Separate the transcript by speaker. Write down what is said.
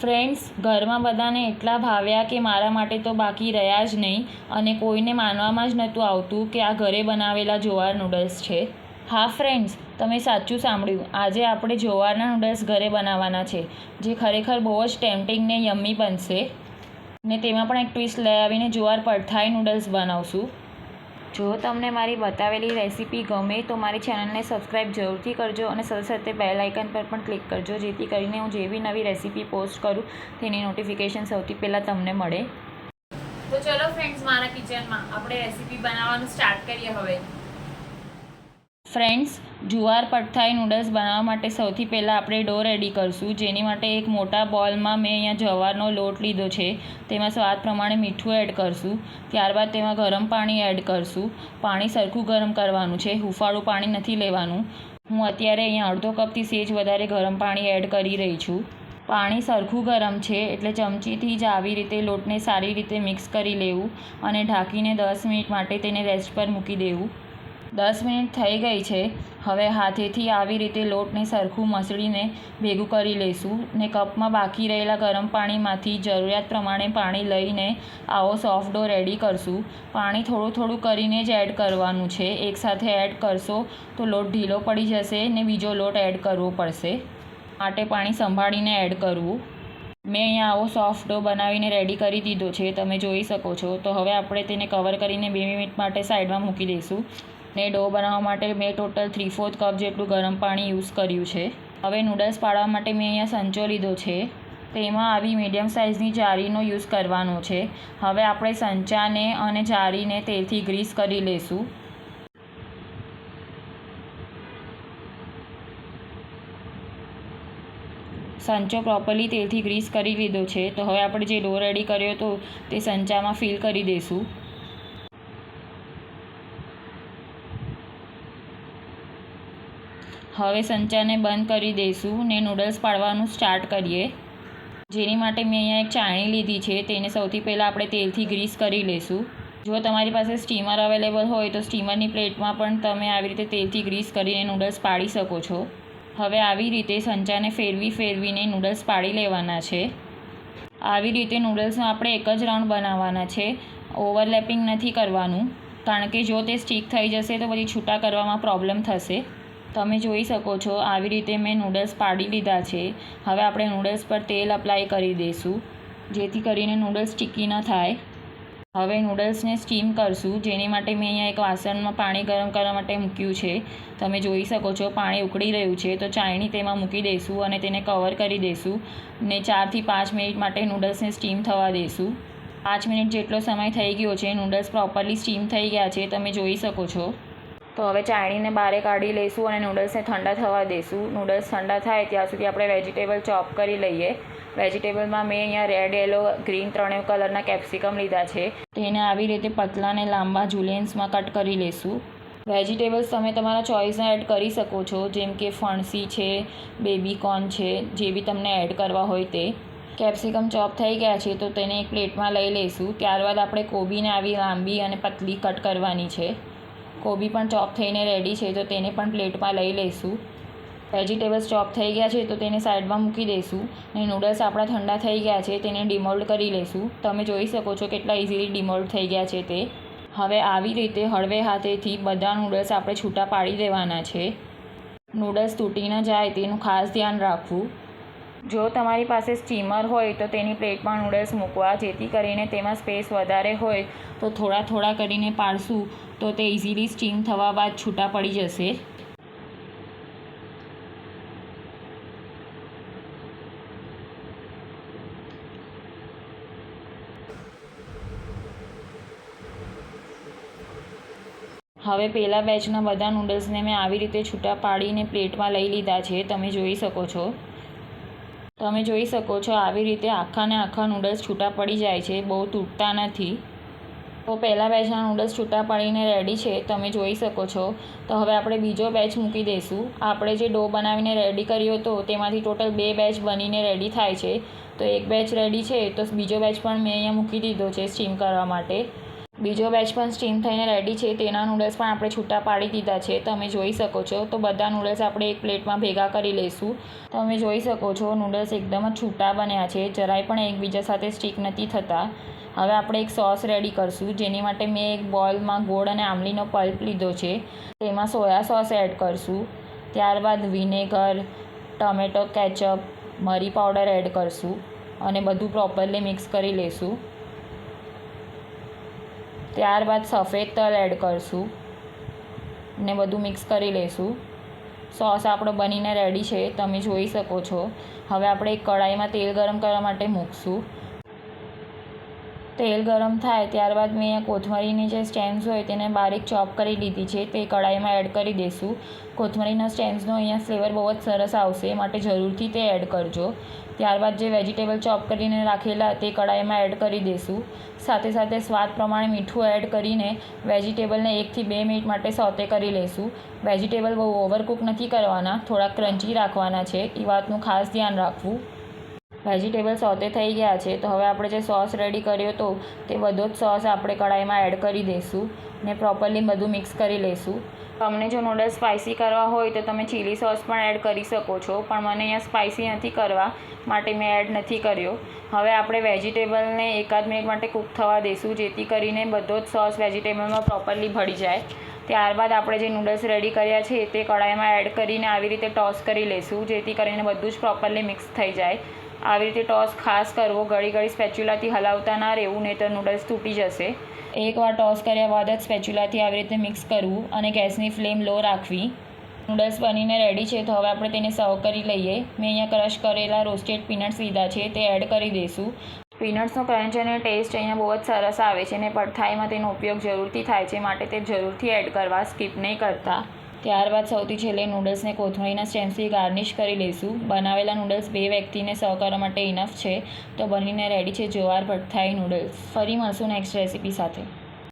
Speaker 1: Friends, ઘરમાં બધાને એટલા ભાવ્યા કે મારા માટે તો બાકી રહ્યા જ નહીં અને કોઈને માનવામાં જ નહોતું આવતું કે આ ઘરે બનાવેલા જુવાર નૂડલ્સ છે. હા ફ્રેન્ડ્સ, તમે સાચું સાંભળ્યું. આજે આપણે જુવારના નૂડલ્સ ઘરે બનાવવાના છે, જે ખરેખર બહુ જ ટેમ્પટિંગ ને યમ્મી બનશે. ને તેમાં પણ એક ટ્વિસ્ટ લઈ આવીને જુવાર પડથાઈ નૂડલ્સ બનાવશું. જો તમને મારી બતાવેલી રેસીપી ગમે તો મારી ચેનલને સબસ્ક્રાઈબ જરૂરથી કરજો અને સાથે સાથે બેલ આઇકન પર પણ ક્લિક કરજો, જેથી કરીને હું જે બી નવી રેસીપી પોસ્ટ કરું તેની નોટિફિકેશન સૌથી પહેલાં તમને મળે. તો ચલો ફ્રેન્ડ્સ, મારા કિચનમાં આપણે રેસીપી બનાવવાનું સ્ટાર્ટ કરીએ હવે. ફ્રેન્ડ્સ, જુવાર પડથાઈ નૂડલ્સ બનાવવા માટે સૌથી પહેલાં આપણે ડો રેડી કરીશું. જેની માટે એક મોટા બોલમાં મેં અહીંયા જવારનો લોટ લીધો છે. તેમાં સ્વાદ પ્રમાણે મીઠું એડ કરીશું. ત્યારબાદ તેમાં ગરમ પાણી એડ કરીશું. પાણી સરખું ગરમ કરવાનું છે, હૂંફાળું પાણી નથી લેવાનું. હું અત્યારે અહીંયા અડધો કપથી સેજ વધારે ગરમ પાણી એડ કરી રહી છું. પાણી સરખું ગરમ છે એટલે ચમચીથી જ આવી રીતે લોટને સારી રીતે મિક્સ કરી લેવું અને ઢાંકીને 10 મિનિટ માટે તેને રેસ્ટ પર મૂકી દેવું. 10 મિનિટ થઈ ગઈ છે. હવે હાથેથી આવી રીતે લોટને સરખું મસળીને ભેગું કરી લઈશું ને કપમાં બાકી રહેલા ગરમ પાણીમાંથી જરૂરિયાત પ્રમાણે પાણી લઈને આવો સોફ્ટ ડો રેડી કરશું. પાણી થોડું થોડું કરીને જ એડ કરવાનું છે. એકસાથે એડ કરશો તો લોટ ઢીલો પડી જશે ને બીજો લોટ એડ કરવો પડશે, માટે પાણી સંભાળીને એડ કરવું. મેં અહીંયા આવો સોફ્ટ ડો બનાવીને રેડી કરી દીધો છે, તમે જોઈ શકો છો. તો હવે આપણે તેને કવર કરીને 2 મિનિટ માટે સાઈડમાં મૂકી દઈશું. ને ડો બનાવવા માટે મેં ટોટલ 3/4 કપ જેટલું ગરમ પાણી યુઝ કર્યું છે. હવે નૂડલ્સ પાડવા માટે મેં અહીંયા સંચો લીધો છે. તેમાં આવી મીડિયમ સાઇઝની જાળીનો યુઝ કરવાનો છે. હવે આપણે સંચાને અને જાળીને તેલથી ગ્રીસ કરી લઈશું. સંચો પ્રોપરલી તેલથી ગ્રીસ કરી લીધો છે. તો હવે આપણે જે ડો રેડી કર્યો હતો તે સંચામાં ફિલ કરી દઈશું. હવે સંચાને બંધ કરી દઈશું ને નૂડલ્સ પાડવાનું સ્ટાર્ટ કરીએ. જેની માટે મેં અહીંયા એક ચાળણી લીધી છે. તેને સૌથી પહેલાં આપણે તેલથી ગ્રીસ કરી લઈશું. જો તમારી પાસે સ્ટીમર અવેલેબલ હોય તો સ્ટીમરની પ્લેટમાં પણ તમે આવી રીતે તેલથી ગ્રીસ કરીને નૂડલ્સ પાડી શકો છો. હવે આવી રીતે સંચાને ફેરવીને નૂડલ્સ પાડી લેવાના છે. આવી રીતે નૂડલ્સનો આપણે એક જ રાઉન્ડ બનાવવાના છે, ઓવરલેપિંગ નથી કરવાનું, કારણ કે જો તે સ્ટીક થઈ જશે તો પછી છૂટા કરવામાં પ્રોબ્લેમ થશે. તમે જોઈ શકો છો આવી રીતે મેં નૂડલ્સ પાડી લીધા છે. હવે આપણે નૂડલ્સ પર તેલ અપ્લાય કરી દઈશું, જેથી કરીને નૂડલ્સ સ્ટીકી ન થાય. હવે નૂડલ્સને સ્ટીમ કરશું, જેની માટે મેં અહીંયા એક વાસણમાં પાણી ગરમ કરવા માટે મૂક્યું છે. તમે જોઈ શકો છો પાણી ઉકળી રહ્યું છે. તો ચાળણી તેમાં મૂકી દઈશું અને તેને કવર કરી દઈશું ને 4 થી 5 મિનિટ માટે નૂડલ્સને સ્ટીમ થવા દઈશું. 5 મિનિટ જેટલો સમય થઈ ગયો છે. નૂડલ્સ પ્રોપરલી સ્ટીમ થઈ ગયા છે, તમે જોઈ શકો છો. તો હવે ચાળણીને બહાર કાઢી લઈશું અને નૂડલ્સને ઠંડા થવા દઈશું. નૂડલ્સ ઠંડા થાય ત્યાં સુધી આપણે વેજીટેબલ ચોપ કરી લઈએ. વેજીટેબલમાં મેં અહીંયા રેડ, યલો, ગ્રીન 3 કલરના કેપ્સિકમ લીધા છે. તેને આવી રીતે પતલા ને લાંબા જુલિયન્સમાં કટ કરી લઈશું. વેજીટેબલ્સ તમે તમારા ચોઈસના એડ કરી શકો છો, જેમ કે ફણસી છે, બેબી કોર્ન છે, જે બી તમને એડ કરવા હોય તે. કેપ્સિકમ ચોપ થઈ ગયા છે તો તેને એક પ્લેટમાં લઈ લઈશું. ત્યારબાદ આપણે કોબીને આવી લાંબી અને પતલી કટ કરવાની છે. કોબી પણ ચોપ થઈને રેડી છે, તો તેને પણ પ્લેટમાં લઈ લઈશું. વેજીટેબલ્સ ચોપ થઈ ગયા છે તો તેને સાઈડમાં મૂકી દઈશું. ને નૂડલ્સ આપણા ઠંડા થઈ ગયા છે, તેને ડિમોલ્ડ કરી લઈશું. તમે જોઈ શકો છો કેટલા ઇઝીલી ડિમોલ્ડ થઈ ગયા છે તે. હવે આવી રીતે હળવે હાથેથી બધા નૂડલ્સ આપણે છૂટા પાડી દેવાના છે. નૂડલ્સ તૂટી ન જાય તેનું ખાસ ધ્યાન રાખવું. જો તમારી પાસે સ્ટીમર હોય તો તેની પ્લેટમાં નૂડલ્સ મૂકવા, જેથી કરીને તેમાં સ્પેસ વધારે હોય તો થોડા થોડા કરીને પાડશું તો તે ઇઝીલી સ્ટીમ થવા બાદ છૂટા પડી જશે. હવે પહેલા બેચના બધા નૂડલ્સને મેં આવી રીતે છૂટા પાડીને પ્લેટમાં લઈ લીધા છે, તમે જોઈ શકો છો. આવી રીતે આખા નૂડલ્સ છૂટા પડી જાય છે, બહુ તૂટતા નથી. તો પહેલા બેચના નૂડલ્સ છૂટા પાડીને રેડી છે, તમે જોઈ શકો છો. તો હવે આપણે બીજો બેચ મૂકી દઈશું. આપણે જે ડો બનાવીને રેડી કર્યો હતો તેમાંથી ટોટલ 2 બેચ બનીને રેડી થાય છે. તો એક બેચ રેડી છે, તો બીજો બેચ પણ મેં અહીંયા મૂકી દીધો છે સ્ટીમ કરવા માટે. બીજો બેચ પણ સ્ટીમ થઈને રેડી છે. તેના નૂડલ્સ પણ આપણે છૂટા પાડી દીધા છે, તમે જોઈ શકો છો. તો બધા નૂડલ્સ આપણે એક પ્લેટમાં ભેગા કરી લઈશું. તમે જોઈ શકો છો નૂડલ્સ એકદમ જ છૂટા બન્યા છે, જરાય પણ એકબીજા સાથે સ્ટીક નથી થતા. હવે આપણે એક સોસ રેડી કરશું, જેની માટે મેં એક બોલમાં ગોળ અને આમલીનો પલ્પ લીધો છે. તેમાં સોયા સોસ એડ કરશું. ત્યારબાદ વિનેગર, ટમેટો કેચઅપ, મરી પાવડર એડ કરશું અને બધું પ્રોપરલી મિક્સ કરી લઈશું. ત્યારબાદ સફેદ તલ એડ કરશું ને બધું મિક્સ કરી લઈશું. સોસ આપણો બનીને રેડી છે, તમે જોઈ શકો છો. હવે આપણે એક કઢાઈમાં તેલ ગરમ કરવા માટે મૂકશું. તેલ ગરમ થાય ત્યારબાદ મેં અહીંયા કોથમરીની જે સ્ટેમ્સ હોય તેને બારીક ચોપ કરી લીધી છે, તે કઢાઈમાં એડ કરી દઈશું. કોથમરીના સ્ટેમ્સનો અહીંયા ફ્લેવર બહુ જ સરસ આવશે, માટે જરૂરથી તે એડ કરજો. ત્યારબાદ જે વેજીટેબલ ચોપ કરીને રાખેલા તે કઢાઈમાં એડ કરી દઈશું. સાથે સાથે સ્વાદ પ્રમાણે મીઠું એડ કરીને વેજીટેબલને 1 થી 2 મિનિટ માટે સોતે કરી લઈશું. વેજીટેબલ બહુ ઓવરકુક નથી કરવાના, થોડા ક્રન્ચી રાખવાના છે, એ વાતનું ખાસ ધ્યાન રાખવું. વેજીટેબલ સોતે થઈ ગયા છે, તો હવે આપણે જે સોસ રેડી કર્યો હતો તે બધો જ સોસ આપણે કઢાઈમાં એડ કરી દઈશું ને પ્રોપરલી બધું મિક્સ કરી લઈશું. તમને જો નૂડલ્સ સ્પાઇસી કરવા હોય તો તમે ચીલી સોસ પણ એડ કરી શકો છો, પણ મને અહીંયા સ્પાઇસી નથી કરવા માટે મેં એડ નથી કર્યો. હવે આપણે વેજીટેબલને 1 મિનિટ માટે કૂક થવા દઈશું, જેથી કરીને બધો જ સોસ વેજીટેબલમાં પ્રોપરલી ભળી જાય. ત્યારબાદ આપણે જે નૂડલ્સ રેડી કર્યા છે તે કઢાઈમાં એડ કરીને આવી રીતે ટોસ કરી લઈશું, જેથી કરીને બધું જ પ્રોપરલી મિક્સ થઈ જાય. આવી રીતે ટોસ ખાસ કરવો, ઘડી ઘડી સ્પેચ્યુલાથી હલાવતા ના રહેવું, નહીં તો નૂડલ્સ તૂટી જશે. એકવાર ટોસ કર્યા બાદ જ સ્પેચ્યુલાથી આવી રીતે મિક્સ કરવું અને ગેસની ફ્લેમ લો રાખવી. નૂડલ્સ બનીને રેડી છે, તો હવે આપણે તેને સર્વ કરી લઈએ. મેં અહીંયા ક્રશ કરેલા રોસ્ટેડ પીનટ્સ લીધા છે, તે એડ કરી દઈશું. પીનટ્સનો ક્રંચ અને ટેસ્ટ અહીંયા બહુ જ સરસ આવે છે અને પડથાઈમાં તેનો ઉપયોગ જરૂરથી થાય છે, માટે તે જરૂરથી એડ કરવા, સ્કીપ નહીં કરતા. ત્યારબાદ સૌથી છેલ્લે નૂડલ્સને કોથમરીના સ્ટેમ્સથી ગાર્નિશ કરી લઈશું. બનાવેલા નૂડલ્સ 2 વ્યક્તિને સર્વ કરવા માટે ઇનફ છે. તો બનીને રેડી છે જુવાર પડથાઈ નૂડલ્સ. ફરી મળશું નેક્સ્ટ રેસીપી સાથે.